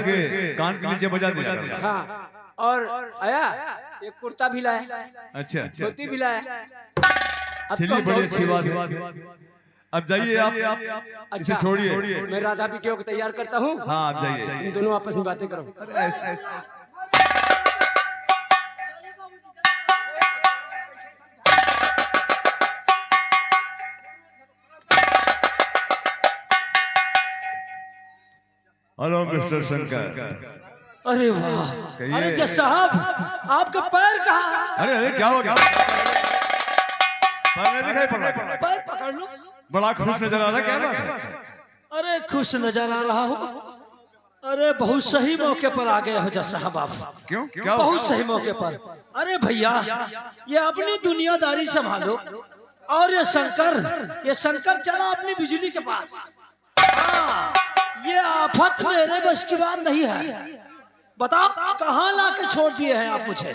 के कान के नीचे बजा दिया। हाँ, और आया एक कुर्ता भी लाया, अच्छा, धोती भी लाया। चलिए बड़ी अच्छी बात है। अब जाइए आप इसे छोड़िए, मैं राधा बिटिया को तैयार करता हूँ। हाँ आप जाइए, इन दोनों आपस में बातें करो। Hello mister Shankar. अरे वाह, अरे जज साहब आपका पैर कहाँ? अरे अरे क्या हो गया? पैर नहीं दिखाई पड़ रहा? पैर पकड़ लो। बड़ा खुश नजर आ रहा, क्या बात है? अरे खुश नजर आ रहा हूँ। अरे बहुत सही मौके पर आ गए हो जज साहब आप। क्यों? क्या बहुत सही मौके पर। अरे भैया ये अपनी दुनियादारी संभालो, और ये शंकर चला अपनी बिजली के पास। हाँ, ये आफत मेरे बस की बात नहीं है। बताओ कहाँ लाके छोड़ दिए हैं आप मुझे?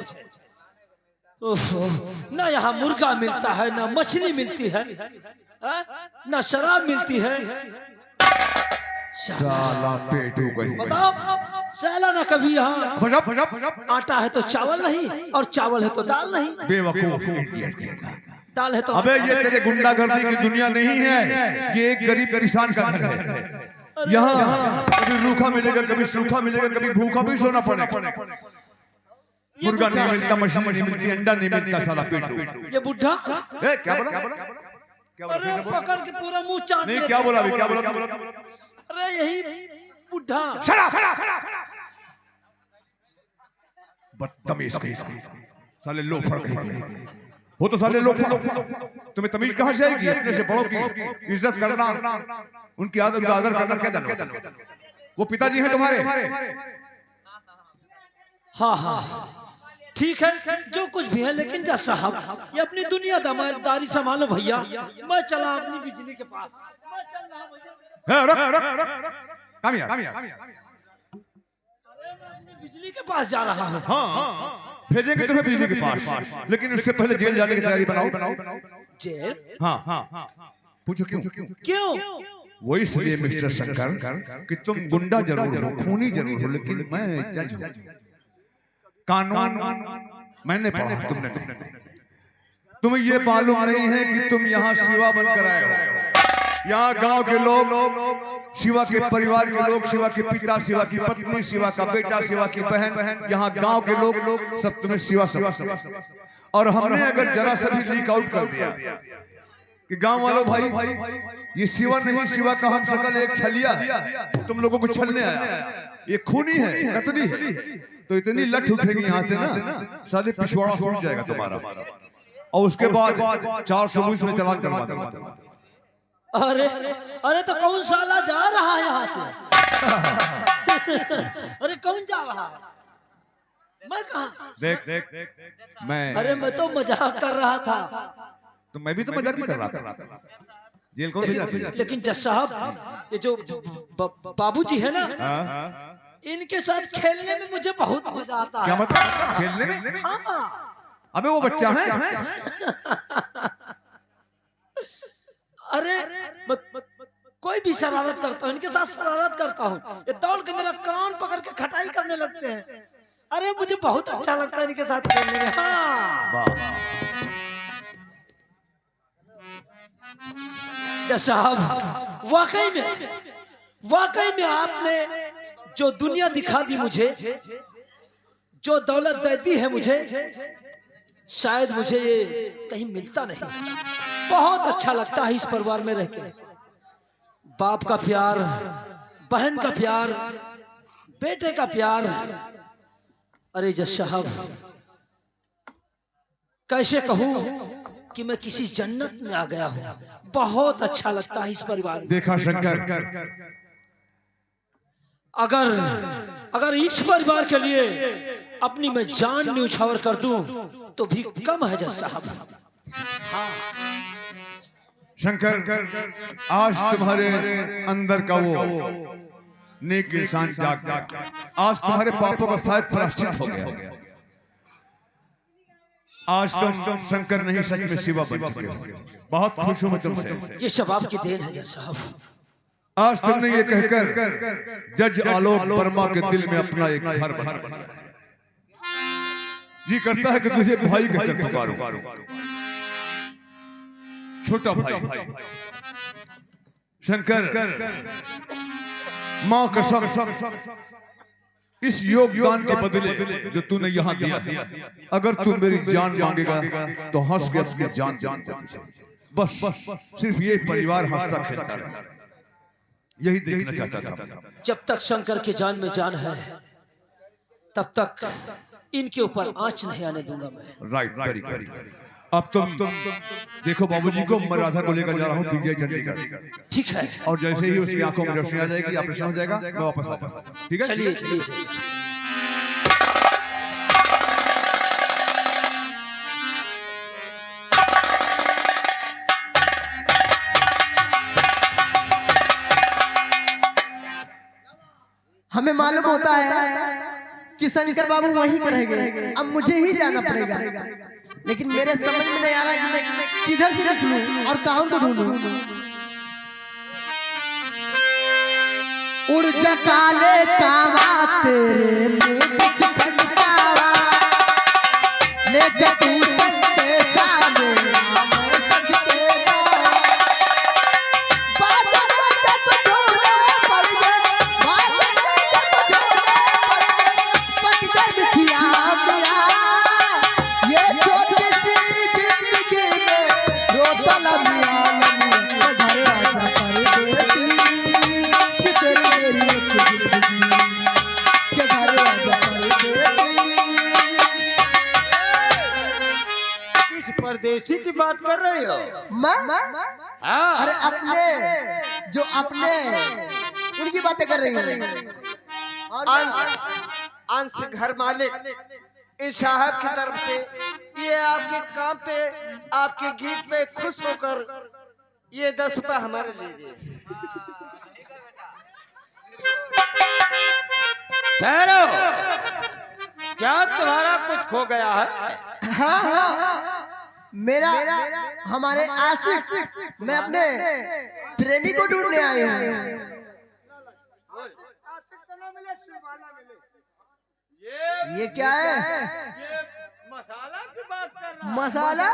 ना यहाँ मुर्गा मिलता है, ना मछली मिलती है, ना शराब मिलती है। साला पेटू कहीं। बताओ साला ना कभी यहाँ आटा है तो चावल नहीं, और चावल है तो दाल नहीं। बेवकूफ, दाल है तो अबे ये तेरे गुंडागर्दी की दुनिया नहीं है, ये एक गरीब किसान का घर है। यहाँ कभी रूखा मिलेगा, कभी सूखा मिलेगा, कभी भूखा भी सोना पड़ेगा। मुर्गा नहीं मिलता, मछली नहीं मिलती, अंडा नहीं मिलता। साला पेटू। ये बुढ़ा क्या बोला? अरे पकड़ के पूरा मुंह चाट नहीं, क्या बोला? क्या बोला? अरे यही बुढ़ा। बदतमीज कहीं, साले लोफड़ कहीं। वो तो साले लोफड़। तुम्हें तमीज कहाँ से आएगी? अपने से बड़ों की इज्जत करना, उनकी उनका आदर करना क्या जानो? वो पिताजी हैं तुम्हारे। हाँ हाँ ठीक है, जो कुछ भी है, लेकिन जज साहब ये अपनी दुनियादारी संभालो भैया। मैं चला अपनी बिजली के पास। मैं चल रहा अपनी बिजली के पास जा रहा हूँ। हाँ, भेजेंगे तुम्हें बिजली के पास, लेकिन उससे पहले जेल जाने की तैयारी बनाओ। जेल? हाँ। पूछो क्यों? क्यों? वो इसलिए मिस्टर शंकर कि तुम गुंडा जरूर हो, खूनी जरूर हो, लेकिन मैं जज हूं। कानून मैंने पढ़ा, तुमने नहीं। तुम्हें ये मालूम नहीं है कि तुम यहाँ शिवा बनकर आए हो। यहाँ गांव के लोग, शिवा के परिवार के लोग, शिवा के पिता, शिवा की पत्नी, शिवा का बेटा, शिवा की बहन, यहाँ गांव के लोग सब तुम्हें शिवा समझते। और हमने अगर जरा सा भी लीक आउट कर दिया कि गांव वालों भाई ये शिवा नहीं, शिवा का हम शकल एक छलिया है, तुम लोगों को छलने आया, ये खूनी है, कतली है, तो इतनी लठ उठेगी यहाँ से ना, साले पिछवाड़ा फूट जाएगा तुम्हारा, और उसके बाद 420 में चालान करवा दूंगा। अरे तो कौन साला जा रहा है यहाँ से? अरे कौन जा रहा है? मैं कहाँ? देख मैं, अरे मैं तो मजाक कर रहा था। तो मैं भी तो मजाक ही कर रहा था। जेल कौन भेजा तुझे? लेकिन जज साहब ये जो बाबूजी है ना, इनके साथ खेलने में मुझे बहुत मजा आता है। क्या मतलब खेलने में? हाँ। अबे वो बच्चा है। अरे कोई भी शरारत करता हूँ, इनके साथ शरारत करता हूँ, ये दौड़ के मेरा कान पकड़ के खटाई करने लगते हैं। अरे मुझे बहुत अच्छा लगता है इनके साथ खेलने में। हाँ जज साहब, वाकई में आपने जो दुनिया दिखा दी मुझे, जो दौलत दे दी है मुझे, शायद मुझे ये कहीं मिलता नहीं। बहुत अच्छा लगता है इस परिवार में रह के। बाप का प्यार, बहन का प्यार, बेटे का प्यार। अरे जज साहब कैसे कहूँ कि मैं किसी जन्नत में आ गया हूँ। बहुत अच्छा लगता है इस परिवार में। देखा शंकर, अगर इस परिवार के लिए अपनी मैं जान न्यौछावर कर दूं तो भी कम है जज साहब। हाँ शंकर, आज तुम्हारे अंदर का वो नेक इंसान जाग गया। आज तुम्हारे पापों का शायद प्रायश्चित हो गया। आज तुम शंकर नहीं, सच में शिवा बन चुके हो। बहुत खुश हूं मैं तुमसे। ये सब आपकी देन है जज साहब। आज तुमने ये कहकर जज आलोक वर्मा के दिल में अपना एक घर बना लिया। जी करता है कि तुझे भाई कहकर पुकारूं, छोटा भाई शंकर। मां कसम, इस योगदान के बदले जो तूने यहां दिया है, अगर तू मेरी जान मांगेगा तो हंस के अपनी जान दे तुझे। बस सिर्फ ये परिवार हंसता खेलता रहे, यही देखना चाहता था। जब तक शंकर की जान में जान है तब तक इनके ऊपर आंच नहीं आने दूंगा मैं। Right, very good. अब तुम देखो बाबूजी को, मैं राधा को लेकर जा रहा हूँ पीजीआई चंडीगढ़। ठीक है। और जैसे ही उसकी आंखों में रोशनी आ जाएगी, ऑपरेशन हो जाएगा, मैं वापस आ जाऊंगा। ठीक है, चलिए चलिए। हमें मालूम होता है कि शंकर बाबू वहीं रहेंगे, अब मुझे ही जाना पड़ेगा, लेकिन मेरे समझ में नहीं आ रहा कि मैं किधर से निकलूं और कहां को ढूंढूं। उड़ जा काले कावा तेरे मुंह कुछ खटकावा, ले जा तू संदेशा मेरा मैं सच तेरा। बात में जब ढूंढे पड़ गए, बात में जब ढूंढे पड़ गए, पट गए मिठिया मेरा। ये छोटी सी जिंदगी में रोता लम्हा लम्हा घर आजा कर देती कि तेरी मेरी एक जिंदगी के घर आजा कर देती। किस परदेसी की बात कर रहे हो? मैं हाँ। अरे अपने जो अपने उनकी बातें कर रही हूँ। अंश घर मालिक इस साहब की तरफ से ये आपके काम पे, आपके गीत में खुश होकर ये 10 रुपए हमारे लीजिए। ठहरो, क्या तुम्हारा कुछ खो गया है? हाँ हाँ, मेरा हमारे आशिक, मैं अपने प्रेमी को ढूंढने आई हूँ। ये क्या है? ये मसाला की बात कर रहा है। मसाला?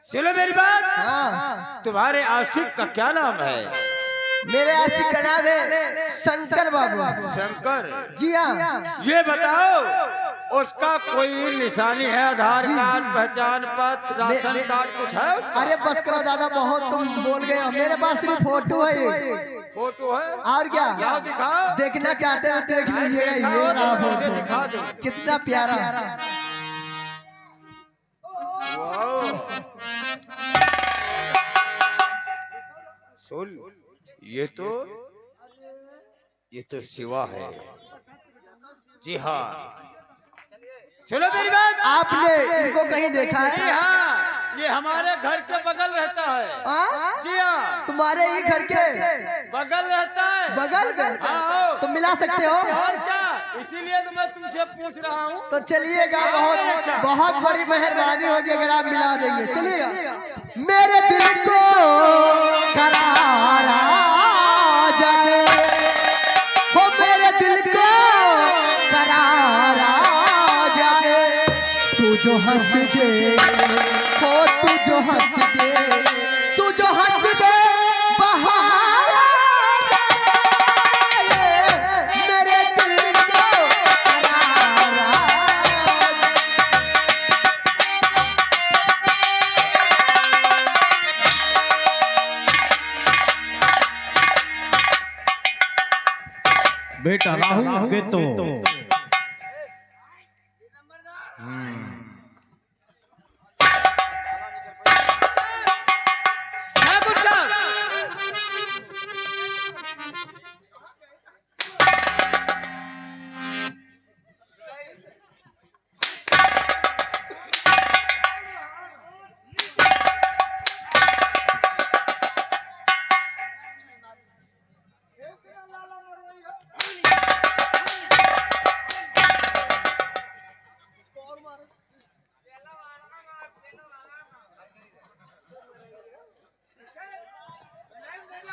सुनो मेरी बात। हाँ। तुम्हारे आशिक का क्या नाम है? मेरे आशिक का नाम है शंकर बाबू। शंकर? जी हाँ। ये बताओ उसका कोई निशानी है? आधार कार्ड, पहचान पत्र, राशन कार्ड कुछ है उसका? अरे बस करो दादा, बहुत तुम बोल गए हो। मेरे पास सिर्फ फोटो है ये। फोटो है? और क्या? क्या दिखाओ? देखना चाहते हो देख लीजिएगा, ये रहा फोटो। दिखा दो। कितना प्यारा। वाओ। सुन, ये तो शिवा है। जी हाँ, सुनो मेरी बात। आपने इनको कहीं देखा जी है? हाँ, ये हमारे घर के बगल रहता है। जी हाँ, तुम्हारे ही घर के बगल रहता है। बगल में? हाँ, तुम मिला सकते हो? और क्या, इसीलिए तो मैं तुमसे पूछ रहा हूँ। तो चलिएगा, बहुत बहुत बड़ी मेहरबानी होगी अगर आप मिला देंगे। चलिएगा। मेरे दिल को करारा जाए, हो मेरे दिल को करारा जाए, तू जो हंस दे, हो तू जो हंस दे, तू जो हंस दे बहार आए, मेरे दिल को करारा। बेटा राहु के तो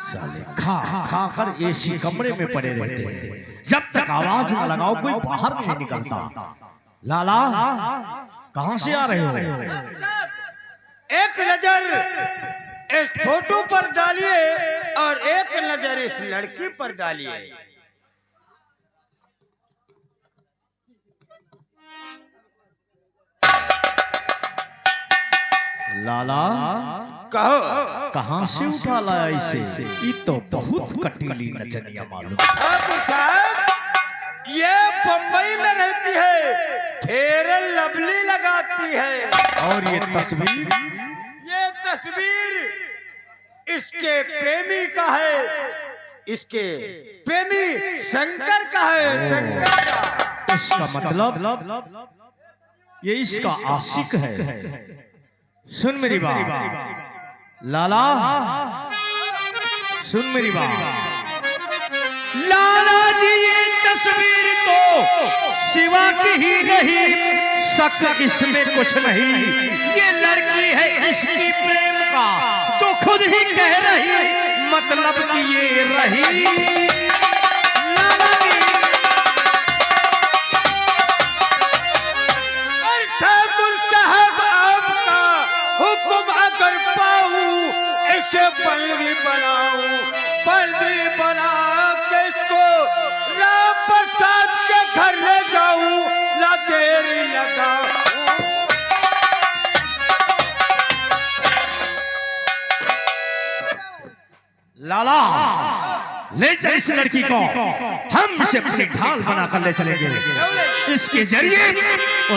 साले खा खा कर एसी कमरे में पड़े रहते हैं, जब तक आवाज न लगाओ कोई बाहर नहीं निकलता। लाला कहां से आ रहे हो? एक नजर इस फोटो पर डालिए और एक नजर इस लड़की पर डालिए। लाला कहो कहां से उठा लाया इसे? ये तो बहुत कटीली नचनिया मालूम। ठाकुर साहब, ये बम्बई में रहती है, फेर लवली लगाती है। और ये तस्वीर? ये तस्वीर इसके प्रेमी का है, इसके प्रेमी शंकर का है, शंकर का। इसका मतलब ये इसका आशिक है। सुन मेरी बात लाला, सुन मेरी बात लाला जी, ये तस्वीर तो सिवा की ही रही, शक इसमें कुछ नहीं। ये लड़की है इसकी प्रेम का, जो खुद ही कह रही, मतलब कि ये रही लाला जी। ठाकुर साहब, आपका हुक्म अगर पाऊं, इसे बंदी बनाऊं, बंदी बना के इसको राम प्रसाद के घर ले जाऊं, ना देरी लगाऊं। लाला ले चल इस लड़की को, हम इसे अपनी ढाल बनाकर ले चलेंगे। इसके जरिए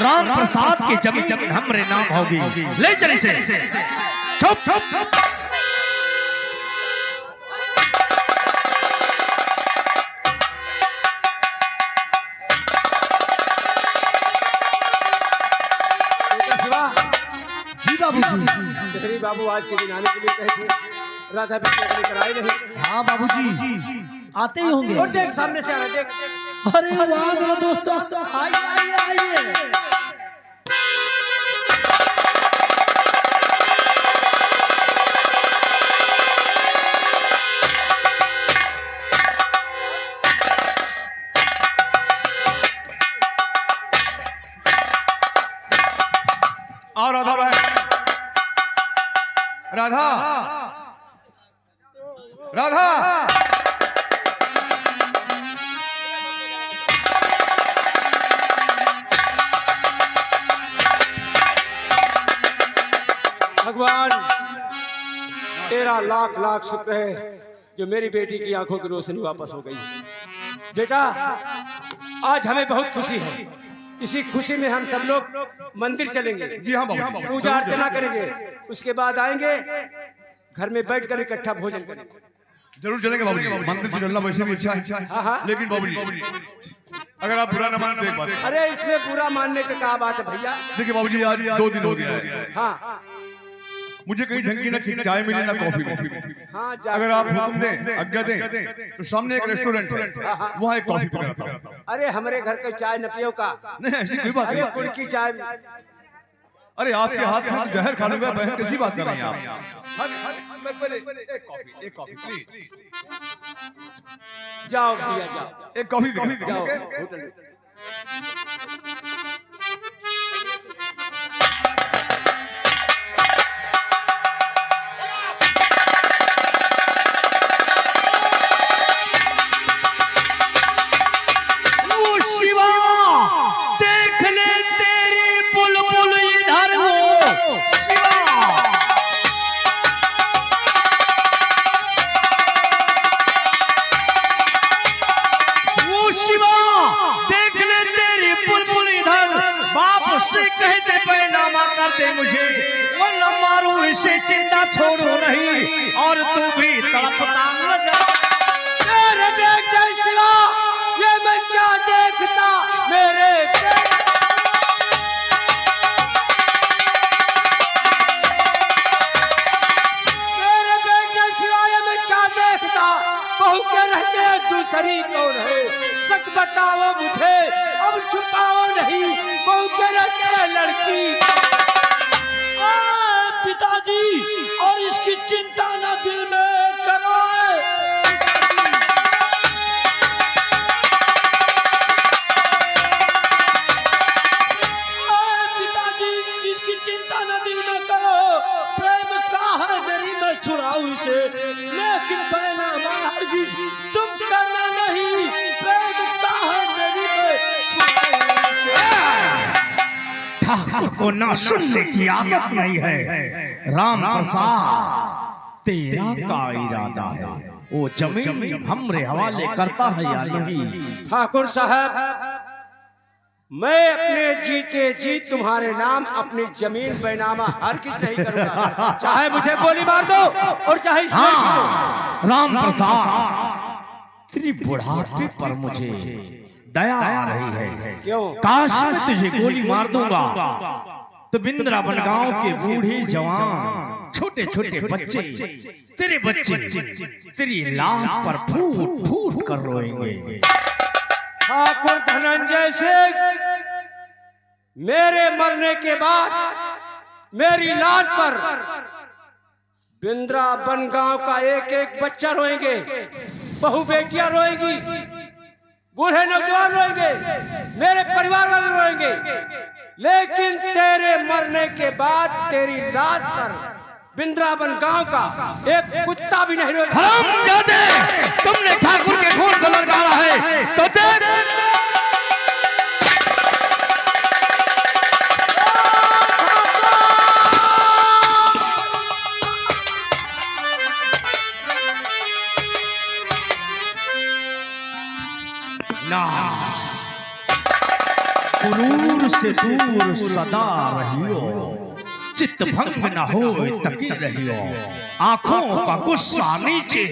राम प्रसाद की जमीन हमरे नाम होगी। ले चल इसे। चुप चुप। जी बाबूजी। शहरी बाबू आज के दिन आने के लिए कहे थे, राधा बिटिया को लेकर आए नहीं। हाँ बाबूजी आते ही होंगे। और देख सामने से आ रहा है, देख। अरे वाह मेरे दोस्तों, आइए आइए आइए। आओ राधा भाई, राधा राधा भगवान तेरा लाख लाख शुक्र है जो मेरी बेटी की आंखों की रोशनी वापस हो गई। बेटा आज हमें बहुत खुशी है, इसी खुशी में हम सब लोग मंदिर चलेंगे, जी हाँ बाबू, पूजा अर्चना करेंगे, उसके बाद आएंगे घर में बैठकर इकट्ठा भोजन करेंगे। जरूर चलेंगे बाबूजी। मंदिर की चलना वैसे भी अच्छा है, हाँ हाँ। लेकिन बाबूजी अगर आप बुरा न माने तो एक बात। अरे इसमें बुरा मानने की क्या बात है भैया। देखिए बाबूजी, आज 2 दिन हो गया है, हाँ मुझे कहीं ढंग की ना चाय मिली ना कॉफी मिली। हाँ अगर आप हुक्म दें, आज्ञा दें, तो सामने एक रेस्टोरेंट है, वहाँ एक कॉफी पी कर आता हूँ। अरे हमारे घर के चाय न पियो का। नहीं ऐसी कोई बात अरे गुड़ नहीं। की चाय। अरे आपके हाथ से जहर खा लूंगा बहन, कैसी बात कर रही हैं आप? एक कॉफी प्लीज, जाओ भैया जाओ, एक कॉफी जाओ ओके? होटल में। वो शिवा देख ले तेरी बुलबुल इधर, वो शिवा। वो शिवा देख ले तेरी बुलबुल इधर, बाप से कहते पैनामा कर दे मुझे, वरना मारू इसे चिंता छोड़ो नहीं, और तू भी तड़पता न जा। मेरे बेटे शिवा, ये मैं क्या देखता मेरे मेरे बेटे शिवा, ये मैं क्या देखता। बहू के रहते दूसरी कौन है, सच बताओ मुझे, अब छुपाओ नहीं, बहू के रहते लड़की। पिताजी और इसकी चिंता ना दिल में करो, फल को ना सुनने की आदत नहीं है। राम प्रसाद, तेरा का इरादा है वो जमीन हमरे हवाले करता है या नहीं? ठाकुर साहब, मैं अपने जीते जी तुम्हारे नाम अपनी जमीन बैनामा हरगिज नहीं करूंगा, चाहे मुझे गोली मार दो और चाहे हाँ, राम प्रसाद, तेरी बुढ़ापे पर मुझे दया आ रही है। क्यों? काश मैं तुझे गोली मार दूंगा तो बिंद्रावन गांव के बूढ़े जवान, छोटे छोटे बच्चे, तेरे बच्चे तेरी लाश पर फूट फूट कर रोएंगे। ठाकुर धनंजय सिंह, मेरे मरने के बाद मेरी लाश पर बिंद्रावन गांव का एक एक बच्चा रोएंगे, बहु बेटियां रोएंगी, बूढ़े नौजवान रोएंगे, मेरे परिवार वाले रोएंगे, लेकिन तेरे मरने के बाद तेरी लाश पर बिंद्रावन गांव का एक कुत्ता भी नहीं रोएगा। हरामजादे, तुमने ठाकुर के खून को ललकारा है तो देख। ना, गुरूर से दूर सदा रहियो, चित्त भंग न हो तकी रहियो। आंखों का गुस्सा नीचे,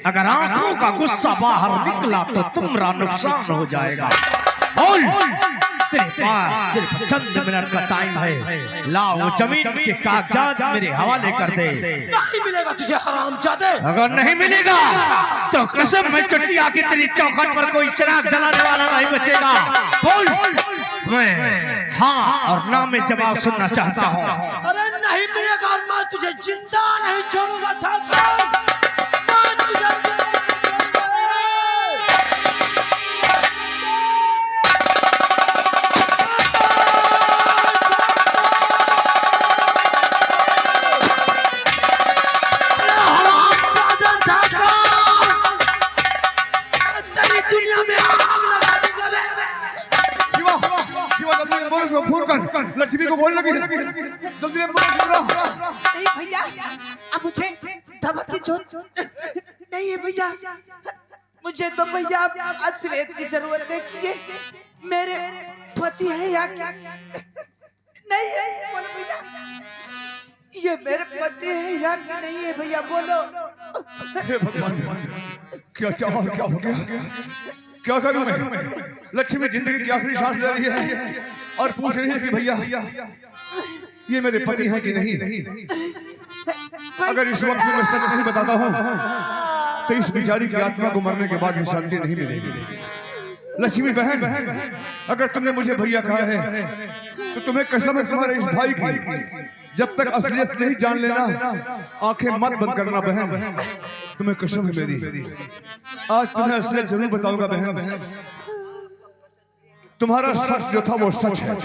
अगर आंखों का गुस्सा बाहर निकला तो तुम्हारा नुकसान हो जाएगा। बोल, तेरे पास सिर्फ चंद मिनट का टाइम है, ला वो जमीन के कागजात मेरे हवाले कर दे। नहीं मिलेगा तुझे हरामजादे। अगर नहीं मिलेगा तो कसम मैं चटिया की तेरी चौखट पर कोई चिराग जलाने वाला नहीं बचेगा। बोल, मैं हाँ और ना में जवाब सुनना चाहता हूँ। अरे नहीं मिलेगा और मैं तुझे जिंदा नहीं छोड़ूंगा ठाकुर, मैं तुझे लक्ष्मी को बोल लगी, जल्दी नहीं भैया, अब मुझे दवा की जरूरत नहीं है भैया, मुझे तो भैया असलियत की जरूरत है कि ये मेरे पति है या क्या नहीं है। बोलो भैया, ये मेरे पति है या कि नहीं है भैया, बोलो। हे भगवान, क्या चाहा, क्या हो गया, क्या करूं मैं? लक्ष्मी जिंदगी की आखिरी सांस ले रही है और पूछ रही है कि भैया ये मेरे पति हैं कि नहीं। अगर इस वक्त मैं सच नहीं बताता हूँ तो इस बेचारी की आत्मा को मरने के बाद भी शांति नहीं मिलेगी। लक्ष्मी बहन, अगर तुमने मुझे भैया कहा है तो तुम्हें कसम है तुम्हारे इस भाई की, जब तक असलियत नहीं जान लेना आंखें मत बंद करना बहन, तुम्हें कसम है मेरी। आज तुम्हें असलियत जरूर बताऊंगा बहन। तुम्हारा सच जो था वो सच है,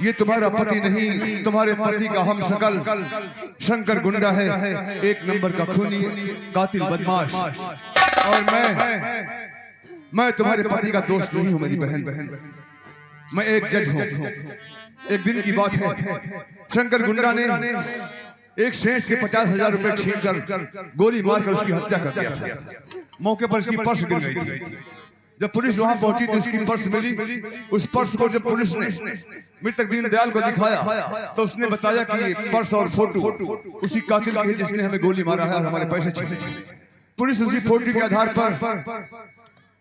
ये तुम्हारा पति नहीं, तुम्हारे पति का हम शकल शंकर गुंडा है, एक नंबर का खूनी, कातिल, बदमाश। और मैं तुम्हारे पति का दोस्त नहीं हूं मेरी बहन, मैं एक जज हूं। एक दिन की बात है, शंकर गुंडा ने एक सेठ के 50,000 रुपए छीनकर गोली मारकर उसकी हत्या कर दिया था। मौके पर उसकी पर्स गिर गई थी। जब पुलिस वहां पहुंची तो उसकी पर्स मिली। उस पर्स को जब पुलिस ने मृतक दीनदयाल को दिखाया तो उसने बताया कि ये पर्स और फोटो उसी कातिल की है जिसने हमें गोली मारा है और हमारे पैसे छीने। पुलिस उसी फोटो के आधार पर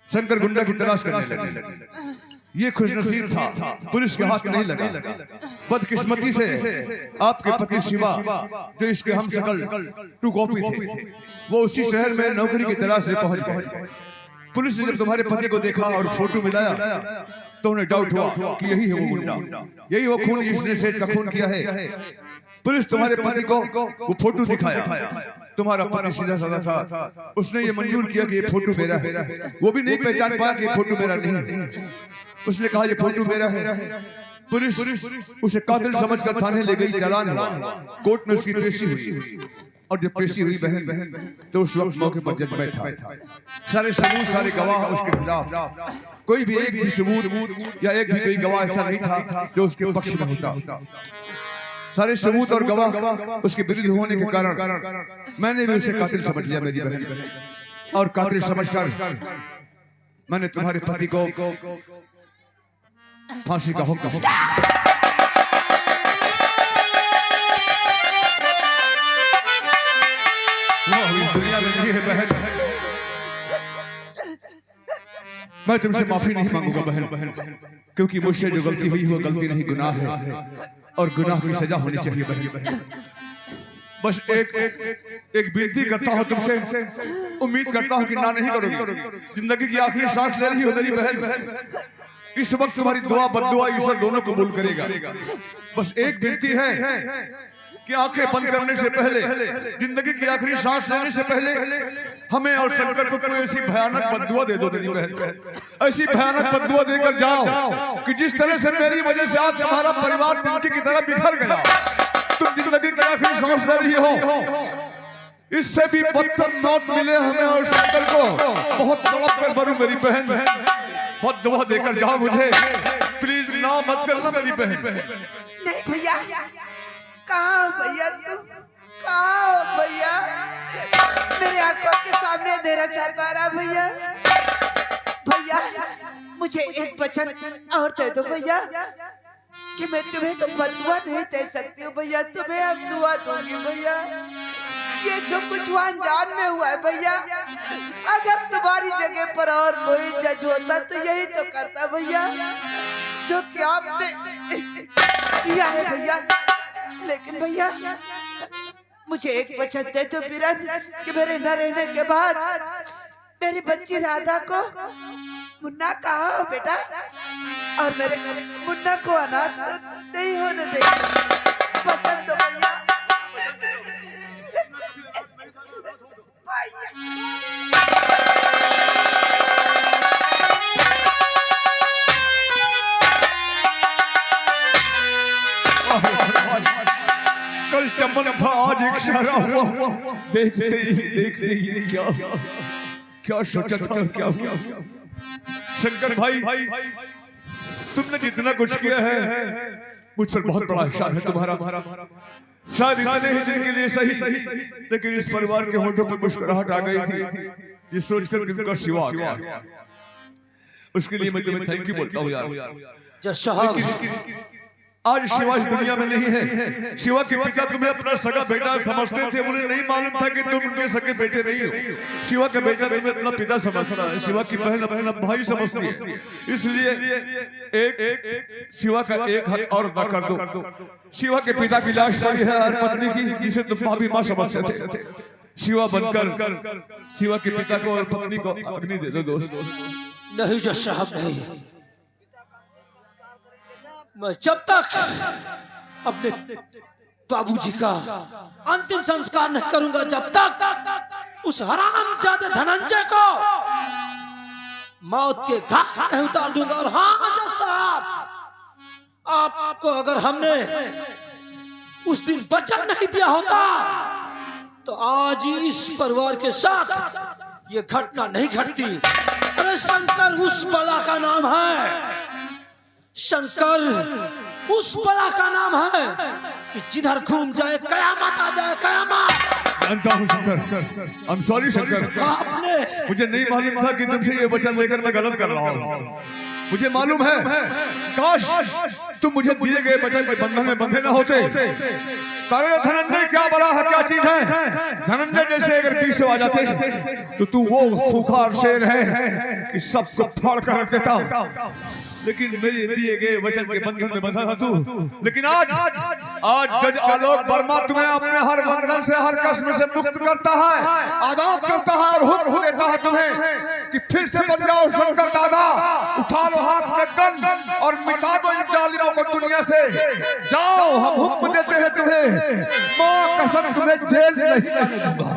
शंकर गुंडा की तलाश करने लगी। ये खुशनसीब था, पुलिस के हाथ नहीं लगा। बदकिस्मती से आपके पति शिवा, जो इसके हम शकल टू कॉपी थे, वो उसी शहर में नौकरी की तलाश से पहुंच गए। पुलिस ने जब तुम्हारे पति को देखा और फोटो मिलाया तो उन्हें डाउट हुआ कि यही है वो गुंडा, यही वो खून जिसने सेठ का खून किया है। पुलिस तुम्हारे पति को वो फोटो दिखाया। तुम्हारा पति सीधा साधा था, उसने ये मंजूर किया कि ये फोटो मेरा है। वो भी नहीं पहचान पाया कि ये फोटो मेरा नहीं है। उसने कहा ये फोटो मेरा है। पुलिस उसे कातिल समझकर थाने ले गई, चालान हुआ, कोर्ट में उसकी पेशी हुई। और जब पेशी हुई बहन तो उस वक्त मौके पर जज में था। सारे सबूत सारे गवाह उसके खिलाफ, कोई भी एक भी सबूत या एक भी कोई गवाह ऐसा नहीं था जो उसके पक्ष में होता। सारे सबूत और गवाह उसके विरुद्ध होने के कारण मैंने भी उसे कातिल समझ लिया मेरी बहन, और कातिल समझकर मैंने तुम्हारे पति को फांसी का हुक्म दिया। दुनिया में नहीं है बहन, मैं तुमसे माफी नहीं मांगूंगा बहन, क्योंकि मुझसे जो गलती हुई वो गलती नहीं गुनाह है, और गुनाह की सजा होनी चाहिए बहन। बस एक विनती करता हूँ तुमसे, उम्मीद करता हूँ कि ना नहीं करोगी। जिंदगी की आखिरी सांस ले रही हो मेरी बहन, इस वक्त तुम्हारी दुआ बद्दुआ ईश्वर दोनों कबूल करेगा। बस एक विनती है कि आंखें बंद करने से पहले, जिंदगी की आखिरी सांस लेने से पहले हमें और शंकर को कोई ऐसी भयानक बद्दुआ दे दो मेरी बहन, ऐसी भयानक बद्दुआ देकर जाओ कि जिस तरह से मेरी वजह से आज तुम्हारा परिवार तिनके की तरह बिखर गया, तुम जिंदगी की आखिरी सांस ले रही हो, इससे भी बदतर मौत मिले हमें और शंकर को। बहुत तड़प कर मरूं मेरी बहन, बद्दुआ देकर जाओ मुझे, प्लीज ना मत करना मेरी बहन। नहीं भैया, कहाँ भैया तुम, कहाँ भैया, मेरे आंखों के सामने अंधेरा छाता रहा भैया। भैया मुझे एक वचन और दे दो भैया, कि मैं तुम्हें तो बदुआ नहीं दे सकती हूँ भैया, तुम्हें हम दुआ दूंगी भैया। ये जो कुछ अनजान में हुआ है भैया, अगर तुम्हारी जगह पर और कोई जज होता तो यही तो करता भैया जो कि आपने किया है भैया। लेकिन भैया मुझे एक वचन दे दो बिरन, कि मेरे न रहने के बाद मेरी बच्ची राधा को मुन्ना कहा हो बेटा, और मेरे मुन्ना को अनाथ तो नहीं होने देगी। वचन दो भैया। कल चमन था आज एक इशारा हुआ, देखते ही क्या सोचा था क्या हुआ। शंकर भाई तुमने जितना कुछ किया है मुझ पर बहुत बड़ा एहसान है तुम्हारा। शायद इतने ही दिन के लिए सही, लेकिन इस परिवार के होठों पर मुस्कुराहट आ गई थी ये सोचकर कि उनका शिवा आ गया। उसके लिए मैं तुम्हें थैंक यू बोलता हूँ यार। आज शिवा इस दुनिया में नहीं है। शिवा के पिता तुम्हें अपना सगा बेटा समझते थे, उन्हें नहीं मालूम था कि तुम उनके सगे बेटे नहीं हो। शिवा का बेटा तुम्हें अपना पिता समझता है, शिवा की बहन अपना भाई समझती है। इसलिए एक शिवा का एक हक और अदा कर दो। शिवा के पिता की लाश पड़ी है और पत्नी की, जिसे तुम भाभी माँ समझते थे। शिवा बनकर शिवा के पिता को और पत्नी को अग्नि दे दो दोस्त। नहीं जज साहब नहीं, मैं जब तक अपने बाबूजी का अंतिम संस्कार नहीं करूंगा, जब तक उस हरामजादे धनंजय को मौत के घाट नहीं उतार दूंगा। और हाँ जज साहब, आपको अगर हमने उस दिन वचन नहीं दिया होता तो आज इस परिवार के साथ ये घटना नहीं घटती। अरे शंकर उस बला का नाम है, शंकर उस बला का नाम है कि जिधर घूम जाए कयामत आ जाए, कयामत। जानता हूँ शंकर, I'm sorry शंकर, आपने मुझे नहीं मालूम था कि तुमसे ये वचन लेकर मैं गलत कर रहा हूँ। मुझे मालूम है, काश तुम मुझे दिए गए वचन के बंधन में बंधे न होते। तारे धनंजय क्या बला है, क्या चीज है। धनंजय जैसे अगर बीच से आ जाते तो तू वो खूंखार शेर है कि सबको फाड़ कर रख देता। लेकिन मेरे दिए गए वचन के बंधन में बंधा था तू। लेकिन आज जज आलोक वर्मा तुम्हें अपने हर बंधन से, हर कष्ट से मुक्त करता है, आजाद करता है और हुक्म देता है तुम्हें कि फिर से बन जाओ शंकर दादा। उठा लो हाथ में गन और मिटा दो इन जालिमों को दुनिया से। जाओ, हम हुक्म देते हैं तुम्हें, मां कसम तुम्हें जेल नहीं जाने दूंगा।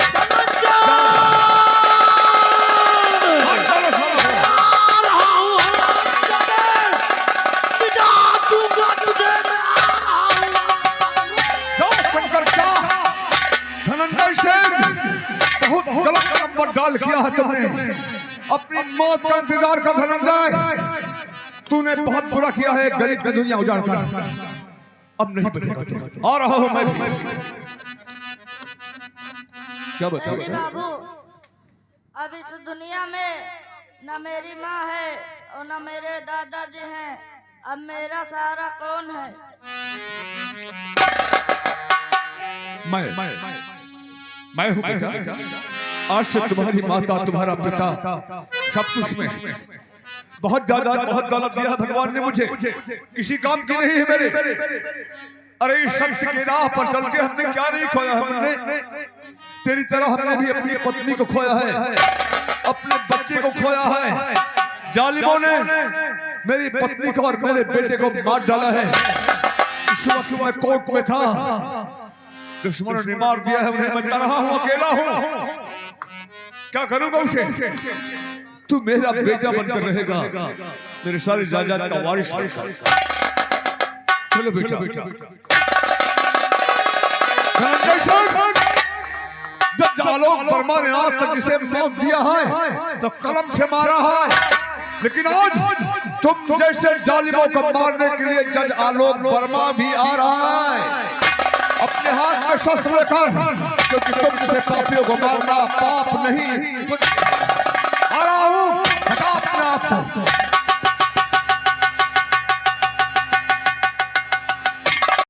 धनंजय डाल किया है तुमने, अपनी मौत का इंतजार कर धनंजय। तूने बहुत बुरा किया है, गरीब की दुनिया उजाड़ कर। अब नहीं बचेगा तू। आ रहा हूं मैं भी। क्या बताऊं अरे बाबू, अब इस दुनिया में न मेरी माँ है और न मेरे दादाजी हैं। अब मेरा सहारा कौन है? मैं हूं बेटा। आज से तुम्हारी माता, तुम्हारा पिता, सब कुछ में बहुत ज्यादा बहुत दौलत दिया भगवान ने मुझे, किसी काम की नहीं है मेरे। अरे इस सत्य के राह पर चल के हमने क्या नहीं खोया है। हमने तेरी तरह हमने भी अपनी पत्नी को खोया है, अपने बच्चे को खोया है। जालिमों ने मेरी पत्नी को और मेरे बेटे को मार डाला है। इस वक्त मैं कोर्ट में था, दुश्मनों ने मार दिया है उन्हें। मैं रहा हूं, अकेला हूं, क्या करूंगा उसे? तू मेरा बेटा बनकर रहेगा, मेरे सारी जायदाद का वारिस बनकर। चलो बेटा। जब आलोक वर्मा ने आज तक इसे मौत दिया है तो कलम से मारा है, लेकिन आज तुम जैसे जालिमों को मारने के लिए जज आलोक वर्मा भी आ रहा है अपने हाथ में शस्त्र लेकर, क्योंकि तुम जैसे पापियों को मारना पाप नहीं। आ रहा हूं, हटा अपने आप को।